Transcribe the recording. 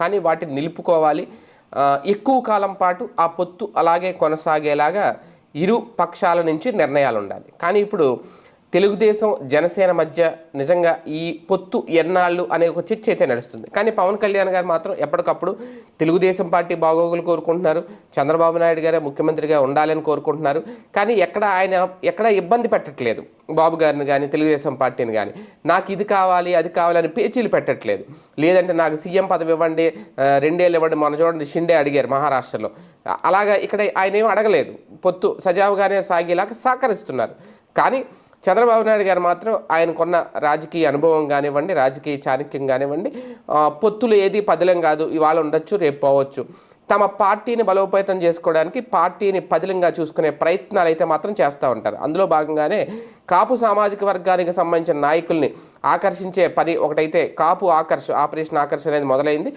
కానీ వాటిని నిలుపుకోవాలి, ఎక్కువ కాలం పాటు ఆ పొత్తు అలాగే కొనసాగేలాగా ఇరు పక్షాల నుంచి నిర్ణయాలు ఉండాలి. కానీ ఇప్పుడు తెలుగుదేశం జనసేన మధ్య నిజంగా ఈ పొత్తు ఎన్నాళ్ళు అనే ఒక చర్చ అయితే నడుస్తుంది. కానీ పవన్ కళ్యాణ్ గారు మాత్రం ఎప్పటికప్పుడు తెలుగుదేశం పార్టీ బాగోగులు కోరుకుంటున్నారు, చంద్రబాబు నాయుడు గారే ముఖ్యమంత్రిగా ఉండాలని కోరుకుంటున్నారు. కానీ ఎక్కడ ఇబ్బంది పెట్టట్లేదు బాబు గారిని కానీ తెలుగుదేశం పార్టీని కానీ. నాకు ఇది కావాలి అది కావాలని పేచీలు పెట్టట్లేదు. లేదంటే నాకు సీఎం పదవి ఇవ్వండి, 2 ఏళ్ళు ఇవ్వండి, మన చూడండి షిండే అడిగారు మహారాష్ట్రలో. అలాగా ఇక్కడ ఆయన ఏం అడగలేదు, పొత్తు సజావుగానే సాగేలాగా సహకరిస్తున్నారు. కానీ చంద్రబాబు నాయుడు గారు మాత్రం ఆయనకున్న రాజకీయ అనుభవం కానివ్వండి, రాజకీయ చాణక్యం కానివ్వండి, పొత్తులు ఏది పదిలం కాదు, ఇవాళ ఉండొచ్చు రేపు పోవచ్చు, తమ పార్టీని బలోపేతం చేసుకోవడానికి పార్టీని పదిలంగా చూసుకునే ప్రయత్నాలు అయితే మాత్రం చేస్తూ ఉంటారు. అందులో భాగంగానే కాపు సామాజిక వర్గానికి సంబంధించిన నాయకుల్ని ఆకర్షించే పని ఒకటైతే కాపు ఆపరేషన్ ఆకర్ష్ అనేది మొదలైంది.